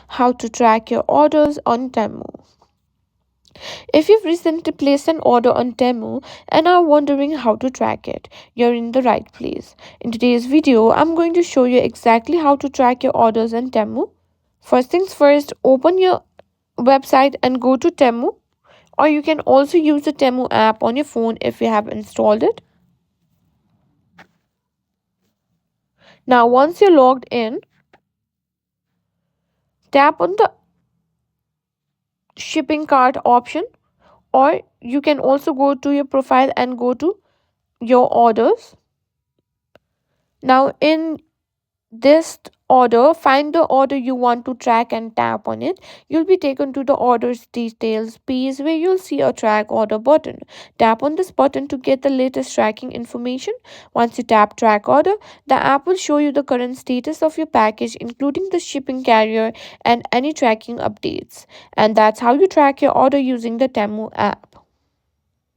how to track your orders on Temu. If you've recently placed an order on Temu and are wondering how to track it, you're in the right place. In today's video, I'm going to show you exactly how to track your orders on Temu. First things first, open your website and go to Temu, or you can also use the Temu app on your phone if you have installed it. Now, once you're logged in, tap on the shipping cart option, or you can also go to your profile and go to your orders. Now, in this order, find the order you want to track and tap on it. You'll be taken to the orders details page where you'll see a track order button. Tap on this button to get the latest tracking information. Once you tap track order, the app will show you the current status of your package, including the shipping carrier and any tracking updates. And that's how you track your order using the Temu app.